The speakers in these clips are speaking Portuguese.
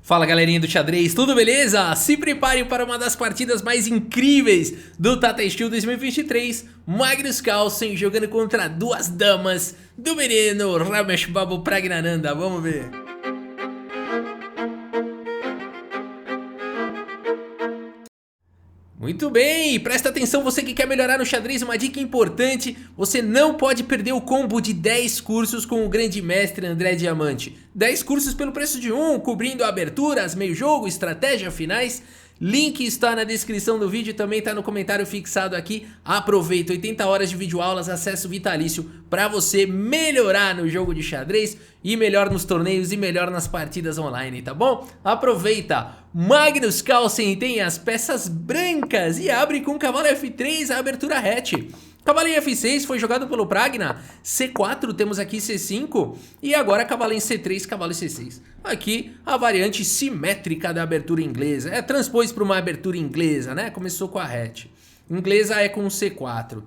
Fala galerinha do xadrez, tudo beleza? Se prepare para uma das partidas mais incríveis do Tata Steel 2023. Magnus Carlsen jogando contra duas damas do menino Ramesh Babu Praggnanandhaa, vamos ver. Muito bem, presta atenção você que quer melhorar no xadrez, uma dica importante, você não pode perder o combo de 10 cursos com o grande mestre André Diamante. 10 cursos pelo preço de um, cobrindo aberturas, meio jogo, estratégia, finais. Link está na descrição do vídeo e também está no comentário fixado aqui. Aproveita, 80 horas de videoaulas, acesso vitalício para você melhorar no jogo de xadrez e melhor nos torneios e melhor nas partidas online, tá bom? Aproveita! Magnus Carlsen tem as peças brancas e abre com cavalo F3 a abertura hatch. Cavalo em F6 foi jogado pelo Pragna, C4 temos aqui C5 e agora cavalo em C3, cavalo em C6. Aqui a variante simétrica da abertura inglesa, transpôs para uma abertura inglesa, né? Começou com a hatch. Inglesa é com C4.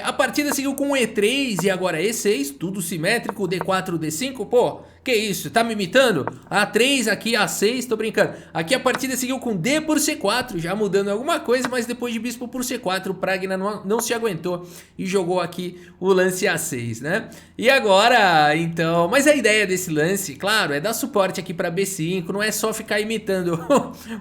A partida seguiu com E3 e agora E6, tudo simétrico, D4, D5, pô, que isso, tá me imitando? A3 aqui, A6, tô brincando. Aqui a partida seguiu com D por C4, já mudando alguma coisa, mas depois de bispo por C4, o Pragna não se aguentou e jogou aqui o lance A6, né? E agora, então, mas a ideia desse lance, claro, é dar suporte aqui pra B5, não é só ficar imitando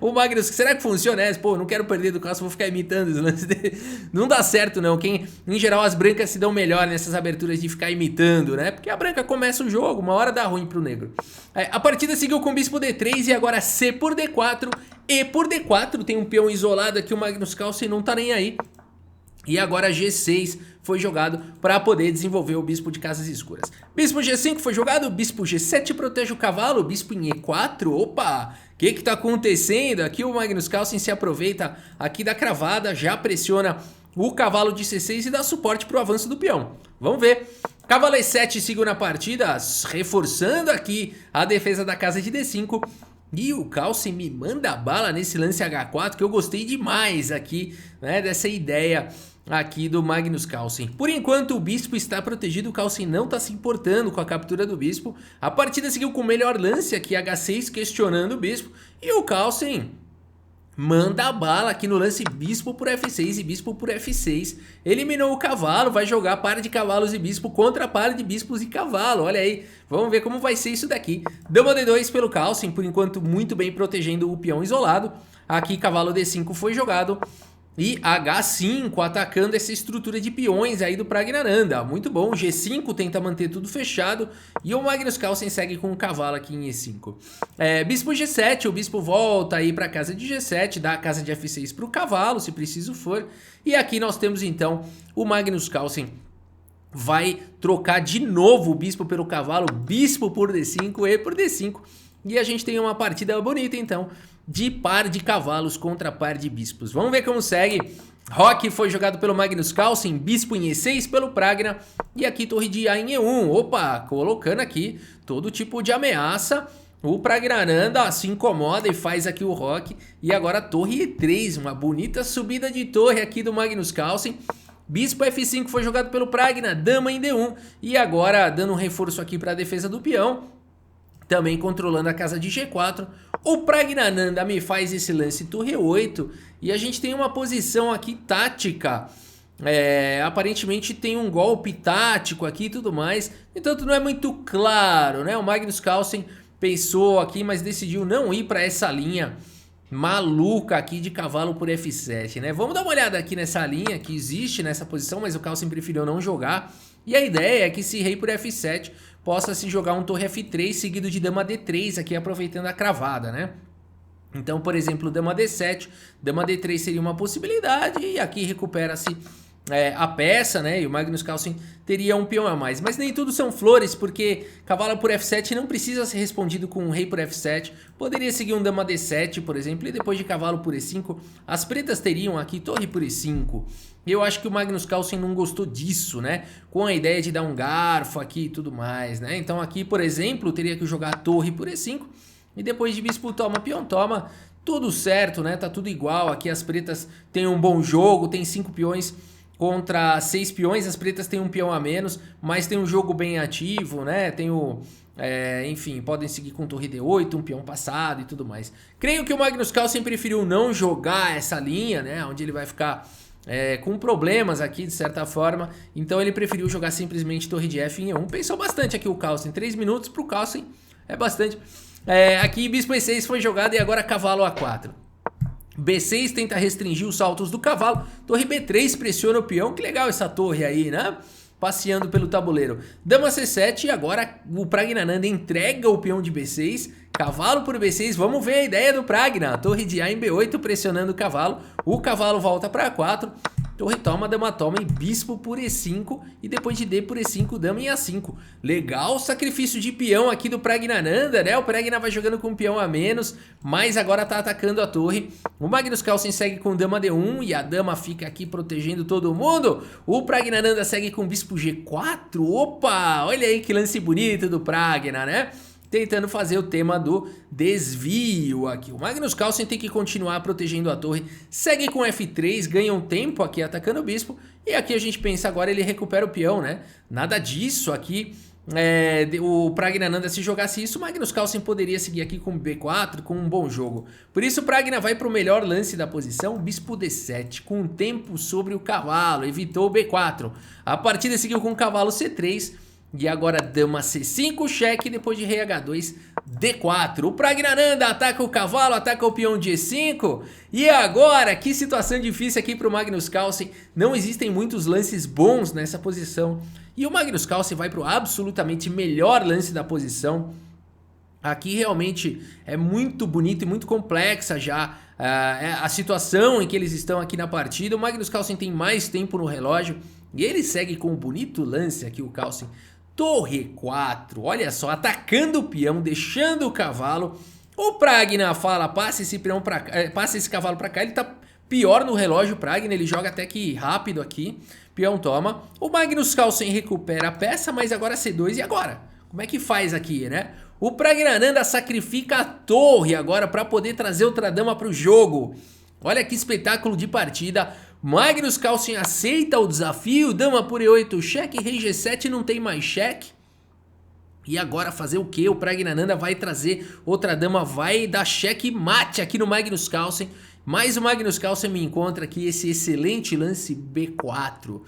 o Magnus. Será que funciona? Pô, não quero perder do caso, vou ficar imitando os lances dele. Não dá certo não, em geral as brancas se dão melhor nessas aberturas de ficar imitando, né? Porque a branca começa o jogo, uma hora dá ruim pro negro. A partida seguiu com bispo D3 e agora C por D4, E por D4, tem um peão isolado aqui, o Magnus Carlsen não tá nem aí. E agora G6 foi jogado para poder desenvolver o bispo de casas escuras. Bispo G5 foi jogado, bispo G7 protege o cavalo, bispo em E4, opa! O que tá acontecendo? Aqui o Magnus Carlsen se aproveita aqui da cravada, já pressiona o cavalo de C6 e dá suporte para o avanço do peão. Vamos ver. Cavalo E7 seguiu na partida, reforçando aqui a defesa da casa de D5. E o Carlsen me manda bala nesse lance H4, que eu gostei demais aqui, né, dessa ideia aqui do Magnus Carlsen. Por enquanto o bispo está protegido, o Carlsen não está se importando com a captura do bispo. A partida seguiu com o melhor lance aqui, H6, questionando o bispo. E o Carlsen manda a bala aqui no lance bispo por F6 e bispo por F6. Eliminou o cavalo, vai jogar par de cavalos e bispo contra par de bispos e cavalo. Olha aí, vamos ver como vai ser isso daqui. Dama D2 pelo Carlsen, por enquanto muito bem protegendo o peão isolado. Aqui cavalo D5 foi jogado. E H5 atacando essa estrutura de peões aí do Praggnanandhaa. Muito bom, G5 tenta manter tudo fechado. E o Magnus Carlsen segue com o cavalo aqui em E5. Bispo G7, o bispo volta aí para a casa de G7, dá a casa de F6 para o cavalo, se preciso for. E aqui nós temos então o Magnus Carlsen vai trocar de novo o bispo pelo cavalo, bispo por D5, E por D5. E a gente tem uma partida bonita então, de par de cavalos contra par de bispos. Vamos ver como segue. Roque foi jogado pelo Magnus Carlsen, bispo em E6 pelo Pragna. E aqui torre de A em E1. Opa, colocando aqui todo tipo de ameaça. O Praggnanandhaa se incomoda e faz aqui o Roque. E agora torre E3, uma bonita subida de torre aqui do Magnus Carlsen. Bispo F5 foi jogado pelo Pragna, dama em D1. E agora dando um reforço aqui para a defesa do peão. Também controlando a casa de G4, o Praggnanandhaa me faz esse lance torre 8 e a gente tem uma posição aqui tática, aparentemente tem um golpe tático aqui e tudo mais, entanto não é muito claro, né? O Magnus Carlsen pensou aqui, mas decidiu não ir para essa linha maluca aqui de cavalo por F7, né? Vamos dar uma olhada aqui nessa linha que existe nessa posição, mas o Carlsen preferiu não jogar. E a ideia é que se rei por F7 possa se jogar um torre F3 seguido de dama D3 aqui aproveitando a cravada, né? Então, por exemplo, dama D7, dama D3 seria uma possibilidade e aqui recupera-se a peça, né? E o Magnus Carlsen teria um peão a mais. Mas nem tudo são flores, porque cavalo por F7 não precisa ser respondido com um rei por F7. Poderia seguir um dama D7, por exemplo, e depois de cavalo por E5, as pretas teriam aqui torre por E5. Eu acho que o Magnus Carlsen não gostou disso, né? Com a ideia de dar um garfo aqui e tudo mais, né? Então aqui, por exemplo, teria que jogar torre por E5 e depois de bispo toma, peão toma, tudo certo, né? Tá tudo igual. Aqui as pretas têm um bom jogo, tem 5 peões contra 6 peões, as pretas têm um peão a menos, mas tem um jogo bem ativo, né? Tem o Enfim, podem seguir com torre D8, um peão passado e tudo mais. Creio que o Magnus Carlsen preferiu não jogar essa linha, né? Onde ele vai ficar com problemas aqui, de certa forma. Então ele preferiu jogar simplesmente torre de F em E1. Pensou bastante aqui o Carlsen. 3 minutos pro Carlsen é bastante. Aqui bispo E6 foi jogado e agora cavalo A4. B6 tenta restringir os saltos do cavalo. Torre B3 pressiona o peão. Que legal essa torre aí, né? Passeando pelo tabuleiro. Dama C7 e agora o Praggnanandhaa entrega o peão de B6. Cavalo por B6, vamos ver a ideia do Pragna. Torre de A em B8 pressionando o cavalo volta para A4. Torre toma, dama toma e bispo por E5 e depois de D por E5, dama em A5. Legal sacrifício de peão aqui do Praggnanandhaa, né? O Pragna vai jogando com um peão a menos, mas agora tá atacando a torre. O Magnus Carlsen segue com dama D1 e a dama fica aqui protegendo todo mundo. O Praggnanandhaa segue com bispo G4. Opa, olha aí que lance bonito do Pragna, né? Tentando fazer o tema do desvio aqui. O Magnus Carlsen tem que continuar protegendo a torre. Segue com F3, ganha um tempo aqui atacando o bispo. E aqui a gente pensa agora ele recupera o peão, né? Nada disso aqui. O Praggnanandhaa, se jogasse isso, o Magnus Carlsen poderia seguir aqui com B4, com um bom jogo. Por isso o Pragna vai para o melhor lance da posição, bispo D7, com um tempo sobre o cavalo, evitou o B4. A partida seguiu com o cavalo C3. E agora dama C5, cheque, depois de rei H2, D4. O Praggnanandhaa ataca o cavalo, ataca o peão de E5. E agora, que situação difícil aqui para o Magnus Carlsen. Não existem muitos lances bons nessa posição. E o Magnus Carlsen vai para o absolutamente melhor lance da posição. Aqui realmente é muito bonito e muito complexa já a situação em que eles estão aqui na partida. O Magnus Carlsen tem mais tempo no relógio. E ele segue com um bonito lance aqui, o Carlsen. Torre 4, olha só, atacando o peão, deixando o cavalo. O Pragna fala, passa esse cavalo pra cá, ele tá pior no relógio, o Pragna, ele joga até que rápido aqui. Peão toma. O Magnus Carlsen recupera a peça, mas agora C2, e agora? Como é que faz aqui, né? O Praggnanandhaa sacrifica a torre agora para poder trazer outra dama pro jogo. Olha que espetáculo de partida. Magnus Carlsen aceita o desafio, dama por E8, cheque, rei G7, não tem mais cheque. E agora fazer o que? O Praggnanandhaa vai trazer outra dama, vai dar cheque mate aqui no Magnus Carlsen. Mas o Magnus Carlsen me encontra aqui esse excelente lance B4.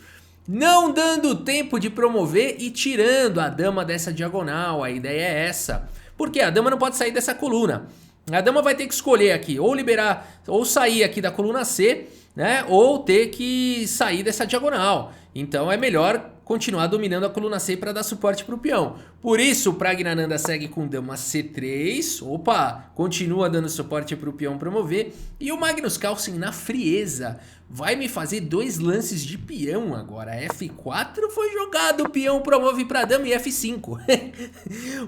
Não dando tempo de promover e tirando a dama dessa diagonal, a ideia é essa. Porque a dama não pode sair dessa coluna. A dama vai ter que escolher aqui, ou liberar, ou sair aqui da coluna C, né? Ou ter que sair dessa diagonal. Então é melhor continuar dominando a coluna C para dar suporte para o peão. Por isso o Praggnanandhaa segue com dama C3. Opa, continua dando suporte para o peão promover. E o Magnus Carlsen na frieza vai me fazer 2 lances de peão agora. F4 foi jogado, o peão promove para dama e F5.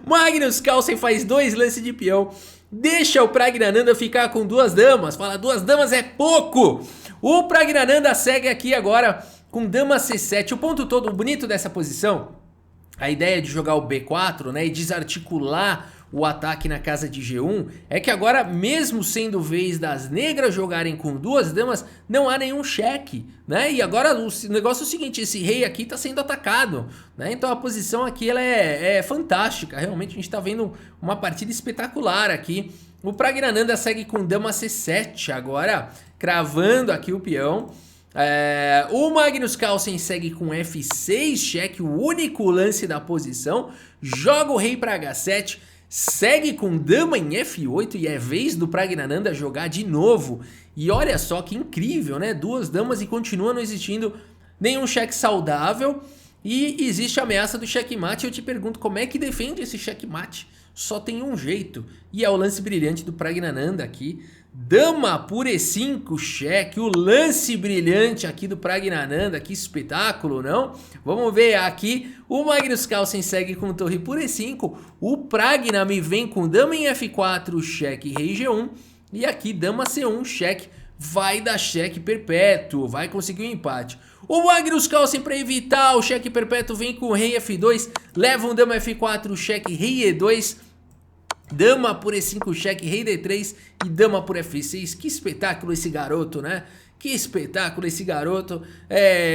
Magnus Carlsen faz 2 lances de peão. Deixa o Praggnanandhaa ficar com 2 damas. Fala, 2 damas é pouco. O Praggnanandhaa segue aqui agora com dama C7. O ponto todo bonito dessa posição, a ideia de jogar o B4, né, e desarticular o ataque na casa de G1, é que agora, mesmo sendo vez das negras jogarem com 2 damas, não há nenhum cheque, né? E agora o negócio é o seguinte, esse rei aqui está sendo atacado, né? Então a posição aqui ela é fantástica, realmente a gente está vendo uma partida espetacular aqui. O Praggnanandhaa segue com dama C7 agora, cravando aqui o peão. O Magnus Carlsen segue com F6, cheque, o único lance da posição, joga o rei para H7, segue com dama em F8 e é vez do Praggnanandhaa jogar de novo. E olha só que incrível, né? 2 damas e continua não existindo nenhum cheque saudável e existe a ameaça do checkmate. Eu te pergunto, como é que defende esse checkmate? Só tem um jeito, e é o lance brilhante do Praggnanandhaa aqui. Dama por E5, cheque, o lance brilhante aqui do Praggnanandhaa, que espetáculo, não? Vamos ver aqui, o Magnus Carlsen segue com torre por E5, o Pragna me vem com dama em F4, cheque, rei G1, e aqui dama C1, cheque, vai dar cheque perpétuo, vai conseguir um empate. O Magnus Carlsen, para evitar o cheque perpétuo, vem com rei F2, leva um dama F4, cheque, rei E2, dama por E5, cheque, rei D3 e dama por F6. Que espetáculo esse garoto, né? Que espetáculo esse garoto.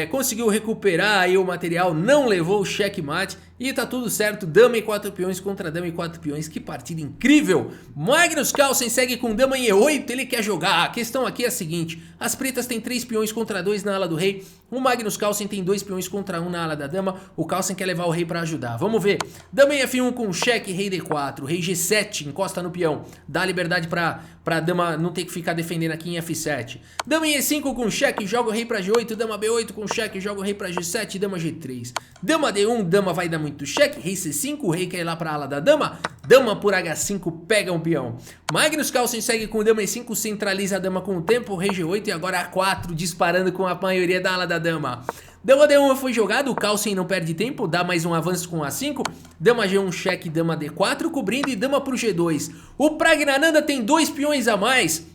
Conseguiu recuperar aí o material, não levou o checkmate E tá tudo certo, dama e 4 peões contra dama e 4 peões, que partida incrível. Magnus Carlsen segue com dama em E8, ele quer jogar. A questão aqui é a seguinte, as pretas têm 3 peões contra 2 na ala do rei, o Magnus Carlsen tem 2 peões contra 1 na ala da dama, o Carlsen quer levar o rei pra ajudar. Vamos ver, dama em F1 com cheque, rei D4, rei G7, encosta no peão, dá liberdade pra dama não ter que ficar defendendo aqui em F7. Dama em E5 com cheque, joga o rei pra G8, dama B8 com cheque, joga o rei pra G7, dama G3. Dama D1, dama vai dar muito cheque, rei C5, o rei quer ir lá pra ala da dama, dama por H5 pega um peão. Magnus Carlsen segue com dama E5, centraliza a dama com o tempo, rei G8 e agora A4 disparando com a maioria da ala da dama. Dama D1 foi jogado, o Carlsen não perde tempo, dá mais um avanço com A5, dama G1 cheque, dama D4 cobrindo e dama pro G2. O Praggnanandhaa tem 2 peões a mais,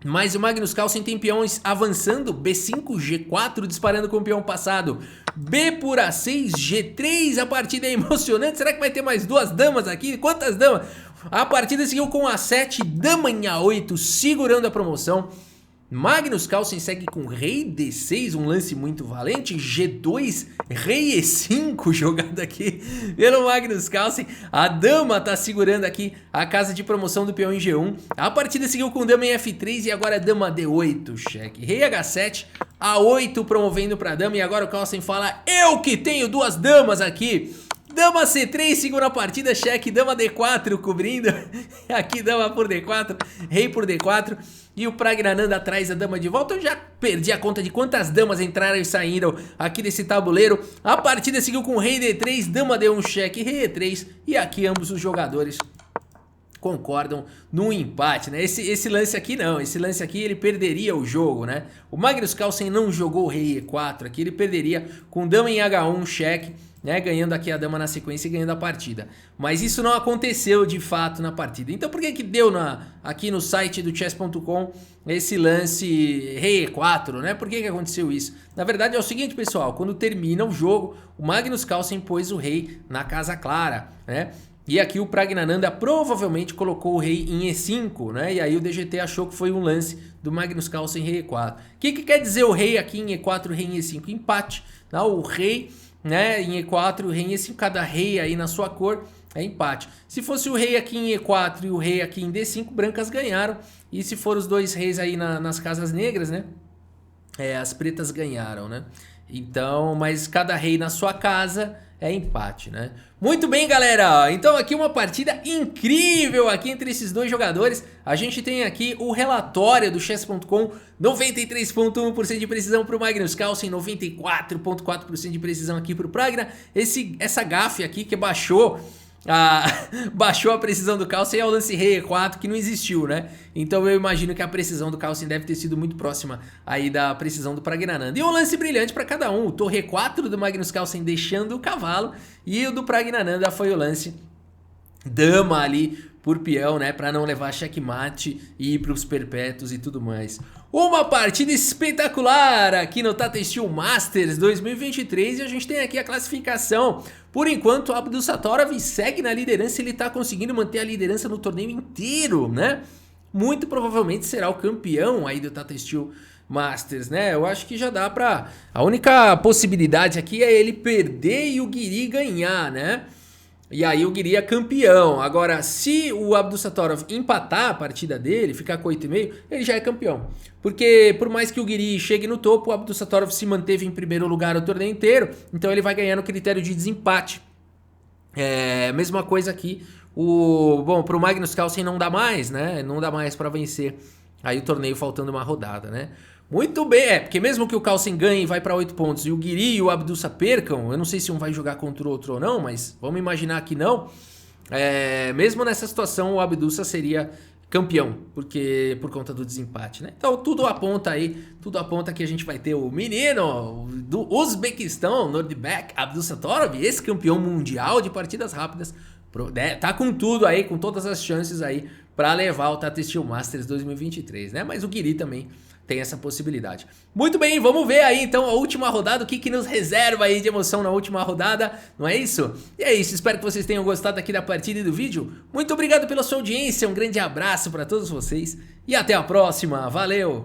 mas o Magnus Carlsen tem peões avançando, B5, G4 disparando com o peão passado, B por A6, G3, a partida é emocionante, será que vai ter mais 2 damas aqui? Quantas damas? A partida seguiu com A7, dama em A8, segurando a promoção. Magnus Carlsen segue com rei D6, um lance muito valente, G2, rei E5, jogado aqui pelo Magnus Carlsen. A dama tá segurando aqui a casa de promoção do peão em G1. A partida seguiu com dama em F3 e agora dama D8, cheque. Rei H7, A8 promovendo pra dama e agora o Carlsen fala, eu que tenho 2 damas aqui. Dama C3, segura a partida, cheque, dama D4 cobrindo, aqui dama por D4, rei por D4 e o Praggnanandhaa traz a dama de volta. Eu já perdi a conta de quantas damas entraram e saíram aqui desse tabuleiro. A partida seguiu com rei D3, dama D1 cheque, rei E3 e aqui ambos os jogadores concordam no empate, né? Esse lance aqui não, esse lance aqui ele perderia o jogo, né? O Magnus Carlsen não jogou o rei E4 aqui, ele perderia com dama em H1 cheque, né, ganhando aqui a dama na sequência e ganhando a partida. Mas isso não aconteceu de fato na partida. Então por que deu aqui no site do chess.com esse lance rei E4, né? Por que aconteceu isso? Na verdade é o seguinte, pessoal, quando termina o jogo, o Magnus Carlsen pôs o rei na casa clara, né? E aqui o Praggnanandhaa provavelmente colocou o rei em E5, né? E aí o DGT achou que foi um lance do Magnus Carlsen rei E4. O que quer dizer o rei aqui em E4, rei em E5? Empate, tá? O rei, né, em E4, o rei em E5, cada rei aí na sua cor é empate. Se fosse o rei aqui em E4 e o rei aqui em D5, brancas ganharam. E se for os 2 reis aí nas casas negras, né, as pretas ganharam, né? Então, mas cada rei na sua casa é empate, né? Muito bem, galera, então aqui uma partida incrível aqui entre esses 2 jogadores. A gente tem aqui o relatório do chess.com, 93,1% de precisão para o Magnus Carlsen, 94,4% de precisão aqui para o Pragna. Essa gafe aqui que baixou a precisão do Carlsen é o lance rei E4 que não existiu, né? Então eu imagino que a precisão do Carlsen deve ter sido muito próxima aí da precisão do Praggnanandhaa. E um lance brilhante para cada um, o torre E4 do Magnus Carlsen deixando o cavalo e o do Praggnanandhaa foi o lance dama ali por peão, né, para não levar checkmate e ir para os perpétuos e tudo mais. Uma partida espetacular aqui no Tata Steel Masters 2023 e a gente tem aqui a classificação. Por enquanto, o Abdusattorov segue na liderança, ele está conseguindo manter a liderança no torneio inteiro, né? Muito provavelmente será o campeão aí do Tata Steel Masters, né? Eu acho que já dá pra... A única possibilidade aqui é ele perder e o Guiri ganhar, né? E aí o Guiri é campeão. Agora, se o Abdusattorov empatar a partida dele, ficar com 8,5, ele já é campeão. Porque por mais que o Guiri chegue no topo, o Abdusattorov se manteve em primeiro lugar o torneio inteiro, então ele vai ganhar no critério de desempate. Mesma coisa aqui. Bom, pro Magnus Carlsen não dá mais, né? Não dá mais para vencer aí o torneio faltando uma rodada, né? Muito bem, porque mesmo que o Carlsen ganhe e vai para 8 pontos e o Guiri e o Abdusa percam, eu não sei se um vai jogar contra o outro ou não, mas vamos imaginar que não. Mesmo nessa situação o Abdusa seria campeão, porque por conta do desempate, né? Então tudo aponta aí, tudo aponta que a gente vai ter o menino do Uzbequistão, Nordibek Abdusattorov, esse campeão mundial de partidas rápidas, tá com tudo aí, com todas as chances aí para levar o Tata Steel Masters 2023, né? Mas o Guiri também tem essa possibilidade. Muito bem, vamos ver aí então a última rodada, o que nos reserva aí de emoção na última rodada, não é isso? E é isso, espero que vocês tenham gostado aqui da partida e do vídeo. Muito obrigado pela sua audiência, um grande abraço para todos vocês e até a próxima, valeu!